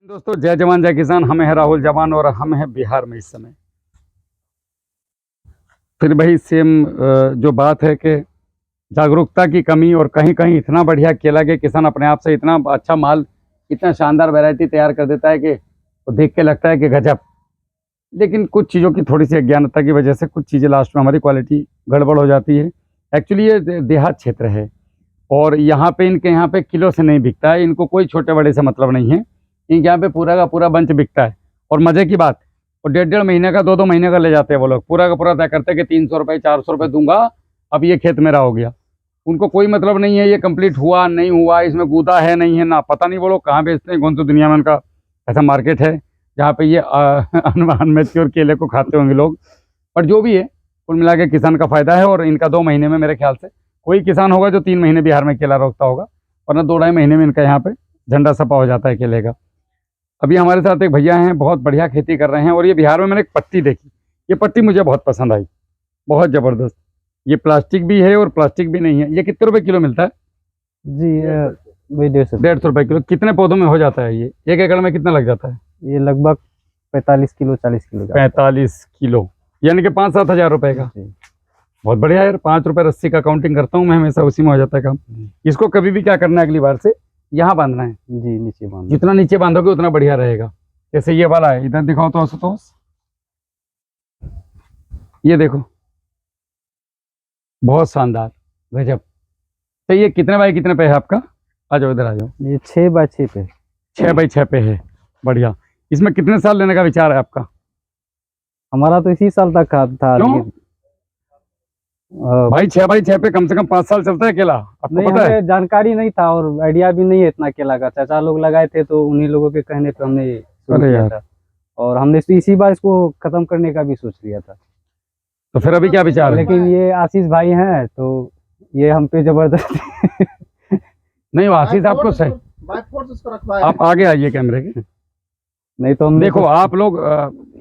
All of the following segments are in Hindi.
दोस्तों, जय जवान जय किसान। हम हैं राहुल जवान और हम हैं बिहार में इस समय। फिर वही सेम जो बात है कि जागरूकता की कमी और कहीं कहीं इतना बढ़िया केला के किसान अपने आप से इतना अच्छा माल, इतना शानदार वैरायटी तैयार कर देता है कि वो देख के लगता है कि गजब। लेकिन कुछ चीज़ों की थोड़ी सी अज्ञानता की वजह से कुछ चीज़ें लास्ट में हमारी क्वालिटी गड़बड़ हो जाती है। एक्चुअली ये देहात क्षेत्र है और यहाँ पे इनके यहाँ पे किलो से नहीं बिकता है। इनको कोई छोटे बड़े से मतलब नहीं है। इनके यहाँ पे पूरा का पूरा बंच बिकता है। और मज़े की बात, और 1.5 महीने का 2-2 महीने का ले जाते हैं वो लोग। पूरा का पूरा तय करते हैं कि 300 रुपये 400 रुपये दूंगा, अब ये खेत मेरा हो गया। उनको कोई मतलब नहीं है ये कंप्लीट हुआ नहीं हुआ, इसमें गूदा है नहीं है ना, पता नहीं वो लोग कहाँ बेचते हैं। कौन सी दुनिया में उनका ऐसा मार्केट है जहाँ पे ये अनमेच्योर केले को खाते होंगे लोग। पर जो भी है, कुल मिला के किसान का फ़ायदा है। और इनका 2 महीने में मेरे ख्याल से कोई किसान होगा जो 3 महीने बिहार में केला रोकता होगा, वरना 2-2.5 महीने में इनका यहाँ पे झंडा सपा हो जाता है केले का। अभी हमारे साथ एक भैया हैं, बहुत बढ़िया खेती कर रहे हैं। और ये बिहार में मैंने एक पत्ती देखी, ये पत्ती मुझे बहुत पसंद आई, बहुत ज़बरदस्त। ये प्लास्टिक भी है और प्लास्टिक भी नहीं है। ये कितने रुपए किलो मिलता है जी? वही 150 रुपये किलो। कितने पौधों में हो जाता है ये? 1 एकड़ में कितना लग जाता है? ये लगभग 45 किलो 40 किलो का। 45 किलो यानी कि 5-7 हज़ार रुपये का। जी। बहुत बढ़िया यार। 5 रुपये रस्सी का काउंटिंग करता हूँ मैं हमेशा, उसी में हो जाता है काम। इसको कभी भी क्या करना है, अगली बार से यहाँ बांधना है। जी, नीचे बांध। जितना नीचे बांधोगे उतना बढ़िया रहेगा। जैसे ये वाला है, इधर दिखाओ तो आशुतोष, ये देखो, बहुत शानदार, गजब। तो ये कितने बाई कितने पे है आपका? आ जाओ इधर आ जाओ। ये 6 बाय 6 पे। 6 बाई 6 पे है, बढ़िया। इसमें कितने साल लेने का विचार है आपका? हमारा तो इसी साल तक का था। क्यों? लेकिन भाई 6 बाई 6 पे कम से कम 5 साल चलता है केला, आपको नहीं, पता है? हमें जानकारी नहीं था और आइडिया भी नहीं है इतना केला का। चाचा लोग लगाए थे तो उन्हीं लोगों के कहने पे हमने शुरू अरे किया यार। था। और हमने इसी बार इसको खत्म करने का भी सोच लिया था। तो फिर अभी क्या विचार है? लेकिन ये आशीष भाई हैं तो ये हम पे जबरदस्ती नहीं, वो आशीष आपको सही, आप आगे आइए कैमरे के। नहीं तो हम देखो आप लोग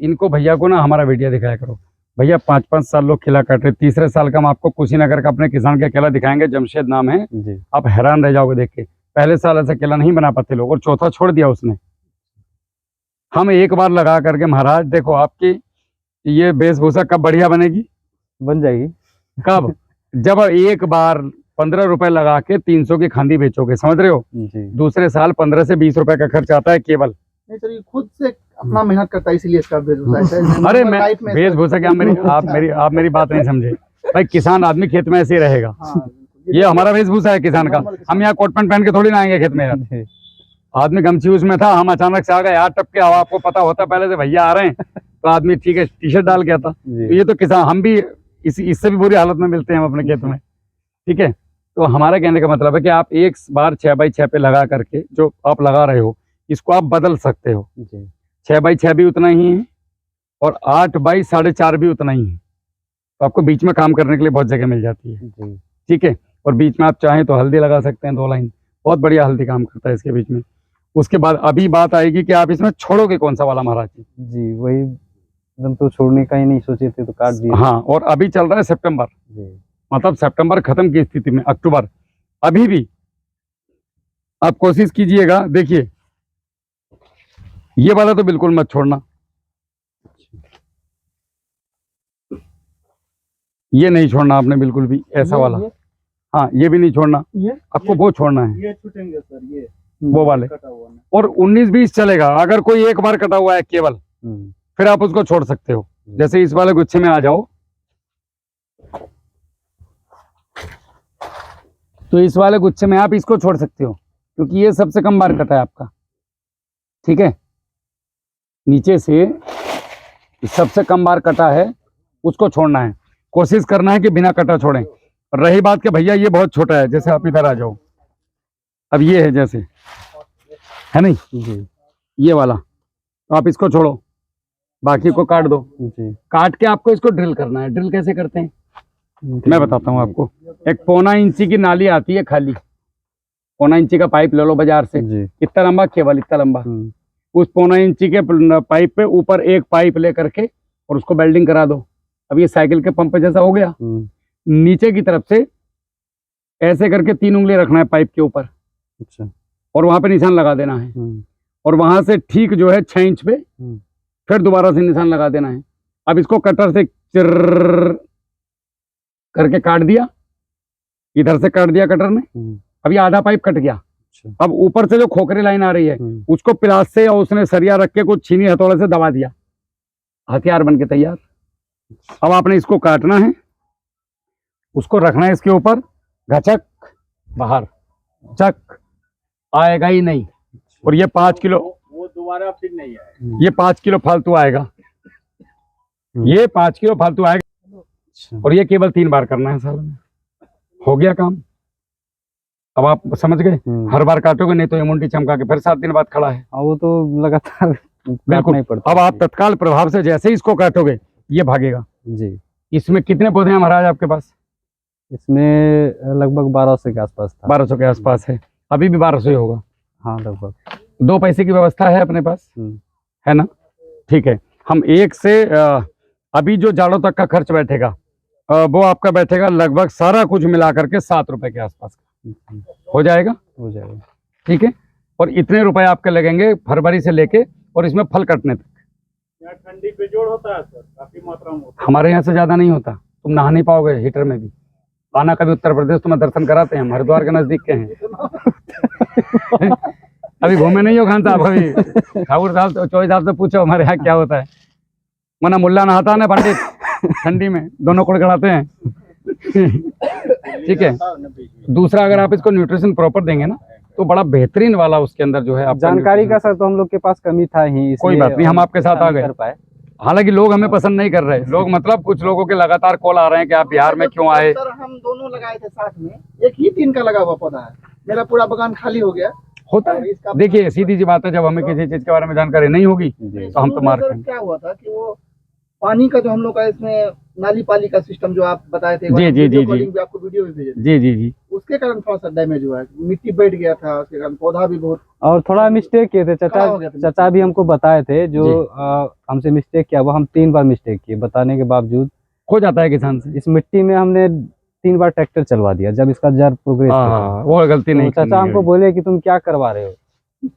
इनको भैया को ना हमारा वीडियो दिखाया करो। भैया 5-5 साल लोग केला काट रहे, तीसरे साल का हम आपको कुशीनगर का अपने किसान का केला दिखाएंगे, जमशेद नाम है जी। आप हैरान रह जाओगे देख के। पहले साल ऐसा केला नहीं बना पाते लोग, और चौथा छोड़ दिया उसने। हम एक बार लगा करके महाराज देखो, आपकी ये वेशभूषा कब बढ़िया बनेगी? बन जाएगी। कब? जब एक बार 15 रुपए लगा के 300 की खांदी बेचोगे, समझ रहे हो? जी। दूसरे साल 15 से 20 रुपए का खर्च आता है केवल। नहीं सर, ये खुद से अपना मेहनत करता है, इसीलिए इसका वेशभूषा ऐसा है। अरे नॉर्मल मैं लाइफ में वेशभूषा क्या, आप मेरी बात नहीं समझे भाई। किसान आदमी खेत में ऐसे ही रहेगा। हाँ, ये हमारा वेशभूषा है किसान का। हम यहाँ कोट पैंट पहन के थोड़ी ना आएंगे खेत में यार। जी। आदमी गमछी उसमें था, हम अचानक से आ गए यार टपके हवा। आपको पता होता पहले से भैया आ रहे हैं तो आदमी ठीक है टी शर्ट डाल गया था। तो ये तो किसान, हम भी इससे भी बुरी हालत में मिलते हैं हम अपने खेत में, ठीक है। तो हमारा कहने का मतलब है कि आप एक बार 6 बाई 6 पे लगा करके जो आप लगा रहे हो, इसको आप बदल सकते हो। 6 बाई 6 भी उतना ही है और 8 बाई 4.5 भी उतना ही है। तो आपको बीच में काम करने के लिए बहुत जगह मिल जाती है, ठीक है। और बीच में आप चाहें तो हल्दी लगा सकते हैं, 2 लाइन, बहुत बढ़िया हल्दी काम करता है इसके बीच में। उसके बाद अभी बात आएगी कि आप इसमें छोड़ोगे कौन सा वाला महाराज जी? जी, वही एकदम तो छोड़ने का ही नहीं सोचे थे तो काट दिया। हाँ, और अभी चल रहा है सितंबर, मतलब सितंबर खत्म की स्थिति में, अक्टूबर। अभी भी आप कोशिश कीजिएगा। देखिए ये वाला तो बिल्कुल मत छोड़ना, ये नहीं छोड़ना आपने बिल्कुल भी, ऐसा वाला। हाँ, ये भी नहीं छोड़ना, आपको वो छोड़ना है, ये छूटेंगे सर, ये वो वाले। कटा हुआ ना। और 19-20 चलेगा। अगर कोई एक बार कटा हुआ है केवल, फिर आप उसको छोड़ सकते हो। जैसे इस वाले गुच्छे में आ जाओ, तो इस वाले गुच्छे में आप इसको छोड़ सकते हो क्योंकि ये सबसे कम बार कटा है आपका, ठीक है। नीचे से सबसे कम बार कटा है, उसको छोड़ना है। कोशिश करना है कि बिना कटा छोड़ें। और रही बात कि भैया ये बहुत छोटा है, जैसे आप इधर आ जाओ, अब ये है जैसे, है नहीं ये वाला, तो आप इसको छोड़ो, बाकी को काट दो। काट के आपको इसको ड्रिल करना है। ड्रिल कैसे करते हैं मैं बताता हूँ आपको। एक 1.25 इंची की नाली आती है खाली, 1.25 इंची का पाइप ले लो बाजार से। इतना लंबा, केवल इतना लंबा। उस 1.25 इंची के पाइप पे ऊपर एक पाइप ले करके और उसको वेल्डिंग करा दो। अब ये साइकिल के पंप जैसा हो गया। नीचे की तरफ से ऐसे करके 3 उंगली रखना है पाइप के ऊपर, अच्छा, और वहां पे निशान लगा देना है। और वहां से ठीक जो है 6 इंच पे फिर दोबारा से निशान लगा देना है। अब इसको कटर से चिर करके काट दिया, इधर से काट दिया कटर ने। अब ये आधा पाइप कट गया। अब ऊपर से जो खोखरी लाइन आ रही है उसको प्लास से और उसने सरिया रख के कुछ छीनी हथौड़े से दबा दिया, हथियार बन के तैयार। अब आपने इसको काटना है, उसको रखना है इसके ऊपर, घचक बाहर, चक आएगा ही नहीं। और ये 5 किलो वो दोबारा फिर नहीं आएगा। ये 5 किलो फालतू आएगा, ये 5 किलो फालतू आएगा। और ये केवल 3 बार करना है साल में, हो गया काम। अब आप समझ गए, हर बार काटोगे नहीं तो ये मुंडी चमका के फिर 7 दिन बाद खड़ा है। वो तो लगातार बिल्कुल नहीं पड़ता। अब आप तत्काल प्रभाव से जैसे ही इसको काटोगे ये भागेगा जी। इसमें कितने पौधे हैं महाराज आपके पास? इसमें लगभग 1200 के आसपास था। 1200 के आसपास है, अभी भी 1200 ही होगा। हाँ लगभग। 2 पैसे की व्यवस्था है अपने पास, है ना? ठीक है, हम एक से अभी जो जाड़ों तक का खर्च बैठेगा वो आपका बैठेगा लगभग सारा कुछ मिला करके 7 रुपए के आसपास हो जाएगा। हो जाएगा, ठीक है। और इतने रुपए आपके लगेंगे फरवरी से लेके और इसमें फल कटने तक। यहाँ ठंडी बेजोड़ होता है सर, काफी मात्रा में होता हमारे यहाँ से ज्यादा नहीं होता, तुम नहा नहीं पाओगे हीटर में भी। आना कभी उत्तर प्रदेश, तुम्हें दर्शन कराते हैं, हम हरिद्वार के नजदीक के हैं। अभी घूमे नहीं हो खान साहब? अभी ठाकुर साहब तो 24 साहब से पूछो हमारे यहाँ क्या होता है। मना मुल्ला नहाता है ना पंडित, ठंडी में दोनों कुड़कड़ाते हैं। ठीक है। दूसरा, अगर आप इसको न्यूट्रिशन प्रॉपर देंगे ना तो बड़ा बेहतरीन वाला उसके अंदर जो है आपका जानकारी का सर तो हम लोग के पास कमी था ही, कोई बात नहीं, हम आपके साथ आ गए। हालांकि लोग हमें पसंद नहीं कर रहे लोग, मतलब कुछ लोगों के लगातार कॉल आ रहे हैं कि आप बिहार में क्यों आए। सर हम दोनों लगाए थे साथ में, एक ही 3 का लगा हुआ पौधा है, मेरा पूरा बगान खाली हो गया। होता है, देखिए सीधी सी बात है, जब हमें किसी चीज के बारे में जानकारी नहीं होगी तो हम तो मार सर क्या हुआ था कि वो पानी का जो हम लोग का इसमें नाली पाली का सिस्टम जो आप बताए थे, जी जी जी जी भी आपको वीडियो भी भेजे थे, जी जी जी, उसके कारण थोड़ा सा डैमेज हुआ है, मिट्टी बैठ गया था, उसके कारण पौधा भी बहुत। और थोड़ा मिस्टेक किए थे खराब हो गया था। चाचा भी हमको बताए थे जो हमसे मिस्टेक किया, वो हम 3 बार मिस्टेक किए, बताने के बावजूद हो जाता है किसान से। इस मिट्टी में हमने 3 बार ट्रैक्टर चलवा दिया जब इसका जड़ प्रोग्रेस वो गलती नहीं चाचा हमको बोले कि तुम क्या करवा रहे हो।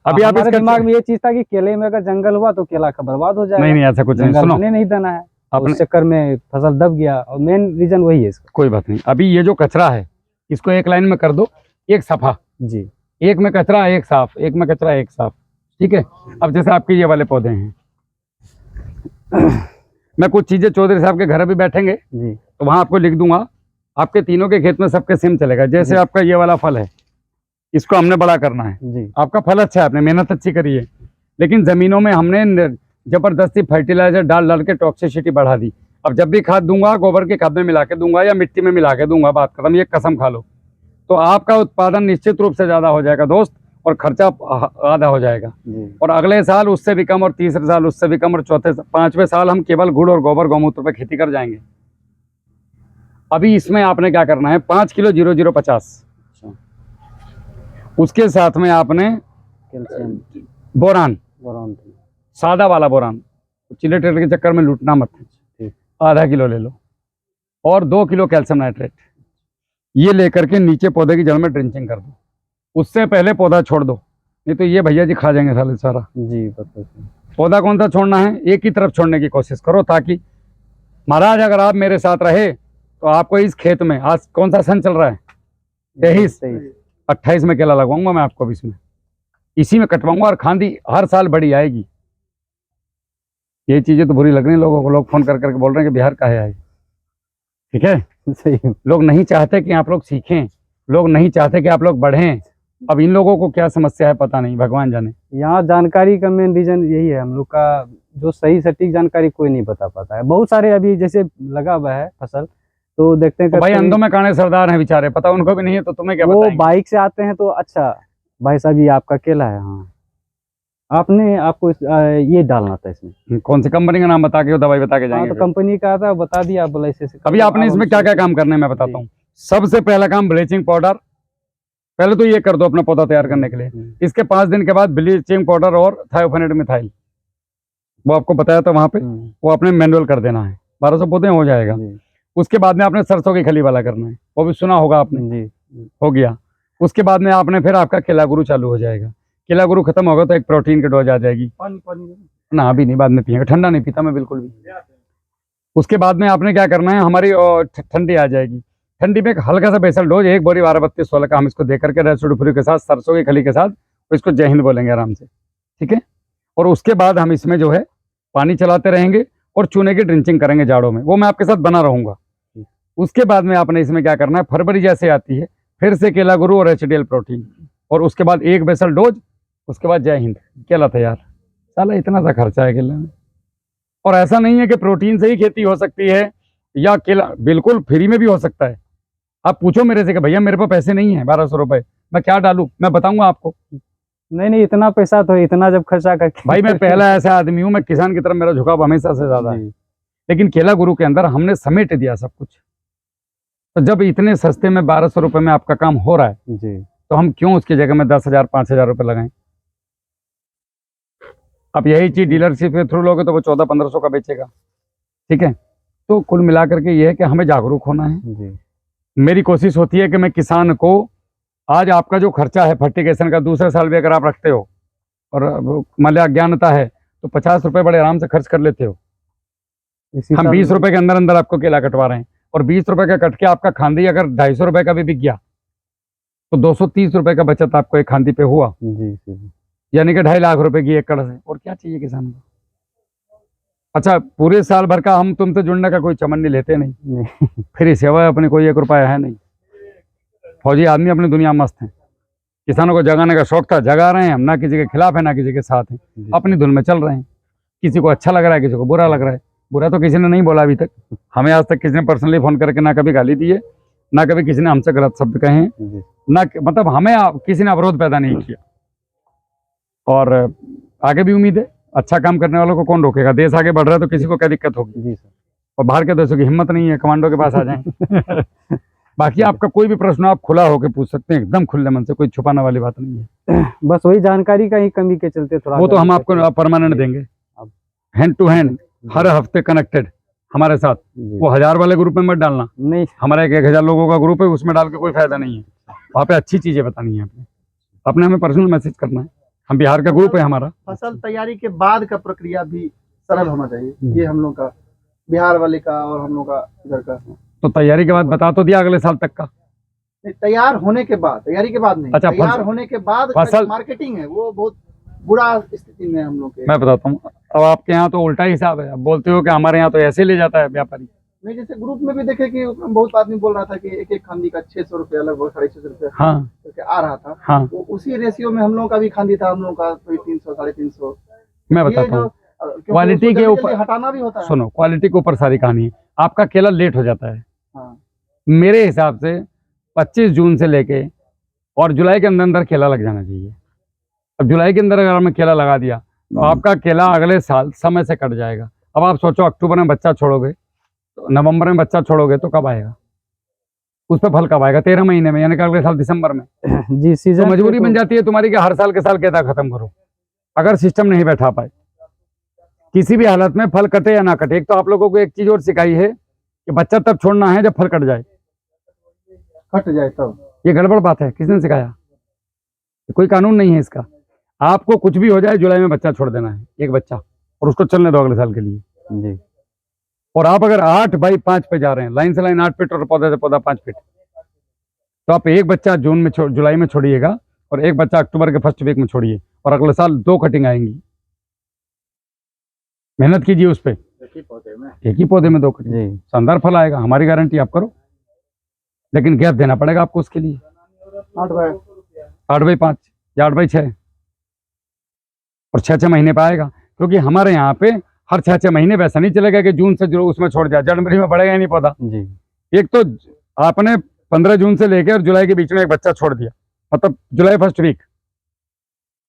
अभी आप हमारे दिमाग में ये चीज था कि केले में अगर जंगल हुआ तो केला का बर्बाद हो जाएगा। नहीं ऐसा कुछ नहीं, जंगल सुनो हमने नहीं देना है, अपने उस चक्कर में फसल दब गया और मेन रीजन वही है इसका। कोई बात नहीं, अभी ये जो कचरा है इसको एक लाइन में कर दो, एक सफा, जी, एक में कचरा एक साफ, एक में कचरा एक साफ। ठीक है। अब जैसे आपके ये वाले पौधे हैं, मैं कुछ चीजें चौधरी साहब के घर भी बैठेंगे जी, तो वहां आपको लिख दूंगा, आपके तीनों के खेत में सबके सेम चलेगा। जैसे आपका ये वाला फल है, इसको हमने बड़ा करना है, जी, आपका फल अच्छा है, आपने मेहनत अच्छी करी है, लेकिन जमीनों में हमने जबरदस्ती फर्टिलाइजर डाल डाल के टॉक्सिसिटी बढ़ा दी। अब जब भी खाद दूंगा गोबर की खाद में मिला के दूंगा या मिट्टी में मिला के दूंगा, बात खत्म, ये कसम खा लो। तो आपका उत्पादन निश्चित रूप से ज्यादा हो जाएगा दोस्त, और खर्चा आधा हो जाएगा। जी, और अगले साल उससे भी कम, और तीसरे साल उससे भी कम, और चौथे 5वें साल हम केवल गुड़ और गोबर गौमूत्र पे खेती कर जाएंगे। अभी इसमें आपने क्या करना है, 5 किलो 0050, उसके साथ में आपने कैल्शियम बोरान, बोरॉन, सादा वाला बोरान, चिलेटेट के चक्कर में लूटना मत, आधा किलो ले लो, और 2 किलो कैल्शियम नाइट्रेट, ये लेकर के नीचे पौधे की जड़ में ड्रिंचिंग कर दो। उससे पहले पौधा छोड़ दो, नहीं तो ये भैया जी खा जाएंगे साले सारा। जी पता। पौधा कौन सा छोड़ना है, एक ही तरफ छोड़ने की कोशिश करो, ताकि महाराज अगर आप मेरे साथ रहे तो आपको इस खेत में, आज कौन सा सन चल रहा है, 23, 28 में केला लगवाऊंगा मैं आपको, इसमें इसी में कटवाऊंगा, और खांदी हर साल बड़ी आएगी। ये चीजें तो बुरी लग रही हैं लोगों को, लोग फोन कर करके बोल रहे हैं कि बिहार काहे आए। ठीक है, सही, लोग नहीं चाहते कि आप लोग सीखें, लोग नहीं चाहते कि आप लोग बढ़ें। अब इन लोगों को क्या समस्या है पता नहीं, भगवान जाने। यहाँ जानकारी का मेन रीजन यही है, हम लोग का जो सही सटीक जानकारी कोई नहीं बता पाता है। बहुत सारे अभी जैसे लगा हुआ है फसल, तो देखते हैं तो भाई अंधों में काने सरदार हैं बेचारे, पता उनको भी नहीं है, तो तुम्हें क्या वो बताएंगे? बाइक से आते हैं तो अच्छा भाई साहब ये आपका केला है, हाँ आपने आपको ये डालना था इसमें, कौन सी कंपनी का नाम बता के, दवाई बता के हाँ जाएंगे? तो कंपनी का था, बता दिया, बोला इसे अभी आपने इसमें क्या क्या काम करने हैं मैं बताता हूँ। सबसे पहला काम ब्लीचिंग पाउडर, पहले तो ये कर दो अपना पौधा तैयार करने के लिए। इसके 5 दिन के बाद ब्लीचिंग पाउडर और थायोफेनेट मिथाइल, वो आपको बताया था वहां पे, वो अपने मैनुअल कर देना है, 1200 पौधे हो जाएगा। उसके बाद में आपने सरसों की खली वाला करना है, वो भी सुना होगा आपने, जी, हो गया। उसके बाद में आपने फिर आपका केला गुरु चालू हो जाएगा। केला गुरु खत्म होगा तो एक प्रोटीन की डोज आ जाएगी। पानी पानी ना अभी नहीं, बाद में पिएंगे, ठंडा नहीं पीता मैं बिल्कुल भी। उसके बाद में आपने क्या करना है, हमारी ठंडी आ जाएगी, ठंडी में एक हल्का सा बेसल डोज, 1 बोरी 12-32-16 का हम इसको दे करके रेसिडोफ्री के साथ, सरसों की खली के साथ, तो इसको जय हिंद बोलेंगे आराम से, ठीक है। और उसके बाद हम इसमें जो है पानी चलाते रहेंगे और चूने की ड्रिंचिंग करेंगे जाड़ों में, वो मैं आपके साथ बना रहूंगा। उसके बाद में आपने इसमें क्या करना है, फरवरी जैसे आती है फिर से केला गुरु और HDL प्रोटीन, और उसके बाद 1 बेसल डोज, उसके बाद जय हिंद, केला तैयार। साला इतना सा खर्चा है केले में। और ऐसा नहीं है कि प्रोटीन से ही खेती हो सकती है या केला बिल्कुल फ्री में भी हो सकता है। आप पूछो मेरे से कि भैया मेरे पास पैसे नहीं है 1200 रुपए, मैं क्या डालूं, मैं बताऊंगा आपको। नहीं इतना पैसा तो इतना जब खर्चा करके भाई मैं पहला ऐसा आदमी हूं, मैं किसान की तरफ मेरा झुकाव हमेशा से ज्यादा है, लेकिन केला गुरु के अंदर हमने समेट दिया सब कुछ। तो जब इतने सस्ते में 1200 रुपए में आपका काम हो रहा है जी, तो हम क्यों उसकी जगह में 10,000 5,000 रुपए लगाएं। आप यही चीज डीलरशिप के थ्रू लोगे तो वो 1400-1500 का बेचेगा, ठीक है। तो कुल मिलाकर के ये है कि हमें जागरूक होना है। जी, मेरी कोशिश होती है कि मैं किसान को, आज आपका जो खर्चा है फर्टिगेशन का, दूसरे साल भी अगर आप रखते हो और मान लिया अज्ञानता है तो 50 रुपए बड़े आराम से खर्च कर लेते हो। इसी हम साल 20 रुपए के अंदर अंदर आपको केला कटवा रहे हैं, और 20 रुपए का कट के आपका खांदी अगर 250 रुपए का भी बिक गया तो 230 रुपए का बचत आपको एक खांदी पे हुआ, जी, यानी कि 2.5 लाख रुपए की एकड़ से। और क्या चाहिए किसान को। अच्छा पूरे साल भर का हम तुमसे जुड़ने का कोई चमन नहीं लेते, नहीं फ्री सेवा है अपनी, कोई 1 रुपया है नहीं। फौजी आदमी अपनी दुनिया मस्त है। किसानों को जगाने का शौक था, जगा रहे हैं हम, ना किसी के खिलाफ है ना किसी के साथ है, अपनी धुन में चल रहे हैं। किसी को अच्छा लग रहा है, किसी को बुरा लग रहा है। बुरा तो किसी ने नहीं बोला अभी तक, हमें आज तक किसी ने पर्सनली फोन करके ना कभी गाली दी है, ना कभी किसी ने हमसे गलत शब्द कहे हैं, जी, ना मतलब हमें किसी ने अवरोध पैदा नहीं किया। और आगे भी उम्मीद है, अच्छा काम करने वालों को कौन रोकेगा। देश आगे बढ़ रहा है तो किसी को क्या दिक्कत होगी। जी सर। और बाहर के देशों की हिम्मत नहीं है, कमांडो के पास आ जाएं। बाकी आपका कोई भी प्रश्न आप खुला होकर पूछ सकते हैं, एकदम खुले मन से, कोई छुपाने वाली बात नहीं है। बस वही जानकारी का ही कमी के चलते थोड़ा, वो तो हम आपको परमानेंट देंगे, हैंड टू हैंड, हर हफ्ते कनेक्टेड हमारे साथ। वो 1000 वाले ग्रुप में मत डालना, नहीं, हमारा 1000 लोगों का ग्रुप है, उसमें डाल के कोई फायदा नहीं है। वहाँ पे अच्छी चीजें बतानी है अपने हमें पर्सनल मैसेज करना है। हम बिहार का ग्रुप है हमारा। फसल तैयारी के बाद का प्रक्रिया भी सरल होना चाहिए, ये हम लोग का बिहार वाले का और हम लोग का इधर का। तो तैयारी के बाद बता तो दिया अगले साल तक का। नहीं, तैयार होने के बाद, तैयारी के बाद नहीं, अच्छा, तैयार होने के बाद फसल मार्केटिंग है वो बहुत बुरा स्थिति में हम लोग के। मैं बताता हूँ, अब आपके यहाँ तो उल्टा हिसाब है। अब बोलते हो कि हमारे यहाँ तो ऐसे ले जाता है व्यापारी। नहीं, जैसे ग्रुप में भी देखे कि बहुत आदमी बोल रहा था कि एक एक खांदी का 600 रुपया, लगभग 650 रुपया हाँ करके आ रहा था। हाँ, तो उसी रेशियो में हम लोग का भी खांदी था, हम लोग का 300 350। मैं बताता हूँ, क्वालिटी के ऊपर हटाना भी होता है। सुनो, क्वालिटी के ऊपर सारी कहानी है। आपका केला लेट हो जाता है। हाँ। मेरे हिसाब से 25 जून से लेके और जुलाई के अंदर अंदर केला लग जाना चाहिए। अब जुलाई के अंदर अगर हमने केला लगा दिया तो आपका केला अगले साल समय से कट जाएगा। अब आप सोचो, अक्टूबर में बच्चा छोड़ोगे तो नवंबर में बच्चा छोड़ोगे तो कब आएगा उस पर फल, कब आएगा? 13 महीने में, यानी कि अगले साल दिसंबर में। जी, सीजन तो मजबूरी बन जाती है तुम्हारी कि हर साल के साल केला खत्म करो, अगर सिस्टम नहीं बैठा पाए। किसी भी हालत में फल कटे या ना कटे। एक तो आप लोगों को एक चीज और सिखाई है कि बच्चा तब छोड़ना है जब फल कट जाए। कट जाए तब? ये गड़बड़ बात है, किसने सिखाया? कोई कानून नहीं है इसका। आपको कुछ भी हो जाए, जुलाई में बच्चा छोड़ देना है, एक बच्चा, और उसको चलने दो अगले साल के लिए। जी, और आप अगर 8x5 पे जा रहे हैं, लाइन से लाइन 8 फीट और पौधे से पौधा 5 फीट, तो आप एक बच्चा जून में जुलाई में छोड़िएगा और एक बच्चा अक्टूबर के फर्स्ट वीक में छोड़िए, और अगले साल 2 कटिंग आएंगी। मेहनत कीजिए उस पर, एक ही पौधे में 2 कटिंग, जी, शानदार फल आएगा, हमारी गारंटी। आप करो, लेकिन गैप देना पड़ेगा आपको उसके लिए। 8x5 या 8x6 और 6-6 महीने पे आएगा। क्योंकि हमारे यहाँ पे हर 6-6 महीने वैसा नहीं चलेगा कि जून से जो उसमें छोड़ दिया, जनवरी में बढ़ेगा ही नहीं पौधा। जी, एक तो आपने 15 जून से लेकर और जुलाई के बीच में एक बच्चा छोड़ दिया, मतलब जुलाई फर्स्ट वीक,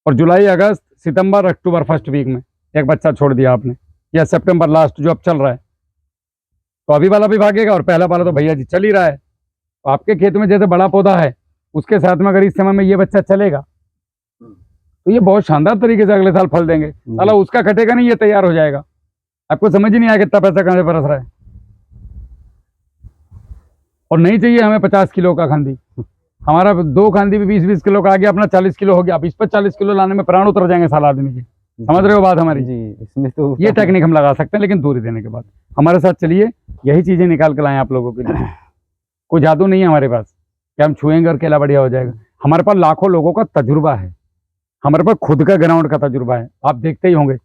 और जुलाई अगस्त सितंबर अक्टूबर फर्स्ट वीक में एक बच्चा छोड़ दिया आपने, या सितंबर लास्ट जो अब चल रहा है, तो अभी वाला भी भागेगा और पहला वाला तो भैया जी चल ही रहा है। तो आपके खेत में जैसे बड़ा पौधा है, उसके साथ में अगर इस समय में ये बच्चा चलेगा तो ये बहुत शानदार तरीके से अगले साल फल देंगे। साला उसका कटेगा नहीं, ये तैयार हो जाएगा। आपको समझ ही नहीं आया कितना पैसा कहाँ से बरस रहा है। और नहीं चाहिए हमें 50 किलो का खांदी, हमारा 2 कांदी भी 20-20 किलो का आ गया, अपना 40 किलो हो गया। अब इस पर 40 किलो लाने में प्राण उतर जाएंगे साल आदमी के। समझ रहे हो बात हमारी? जी, इसमें तो ये टेक्निक हम लगा सकते हैं, लेकिन दूरी देने के बाद। हमारे साथ चलिए, यही चीजें निकाल के लाएं आप लोगों के लिए। कोई जादू नहीं है हमारे पास कि हम छुएंगे और केला बढ़िया हो जाएगा। हमारे पास लाखों लोगों का तजुर्बा है, हमारे पास खुद का ग्राउंड का तजुर्बा है। आप देखते ही होंगे,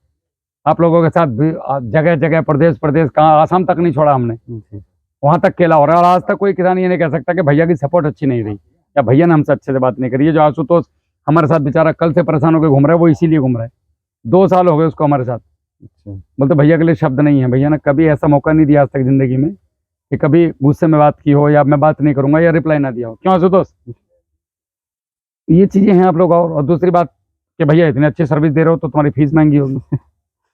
आप लोगों के साथ भी जगह जगह, प्रदेश प्रदेश, कहाँ आसाम तक नहीं छोड़ा हमने, जी, वहां तक केला हो रहा है। और आज तक कोई किसान ये नहीं कह सकता कि भैया की सपोर्ट अच्छी नहीं रही या भैया ने हमसे अच्छे से बात नहीं करी। ये जो आशुतोष हमारे साथ बेचारा कल से परेशान होकर घूम रहा है, वो इसीलिए घूम रहा है। 2 साल हो गए उसको हमारे साथ। अच्छा, बोलते भैया के लिए शब्द नहीं है। भैया ने कभी ऐसा मौका नहीं दिया आज तक जिंदगी में कि कभी गुस्से में बात की हो या मैं बात नहीं करूंगा या रिप्लाई ना दिया हो। क्यों आशुतोष? ये चीजें हैं आप लोग। और दूसरी बात कि भैया इतनी अच्छी सर्विस दे रहे हो तो तुम्हारी फीस महंगी होगी।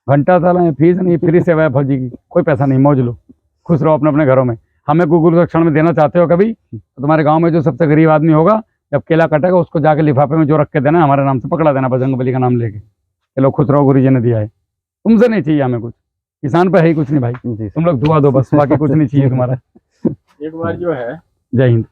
घंटा साला है, फीस नहीं, फ्री सेवा है फौजी की, कोई पैसा नहीं, मौज लो, खुश रहो अपने अपने घरों में। हमें गूगल रक्षण में देना चाहते हो कभी, तो तुम्हारे गांव में जो सबसे गरीब आदमी होगा, जब केला कटेगा उसको जाके लिफाफे में जो रख के देना, हमारे नाम से पकड़ा देना, बजरंगबली का नाम लेके, चलो खुश रहो, गुरु जी ने दिया है। तुमसे नहीं चाहिए हमें कुछ, किसान पे है ही कुछ नहीं भाई, जी, तुम लोग दुआ दो बस, बाकी कुछ नहीं चाहिए तुम्हारा। एक बार जो है जय हिंद।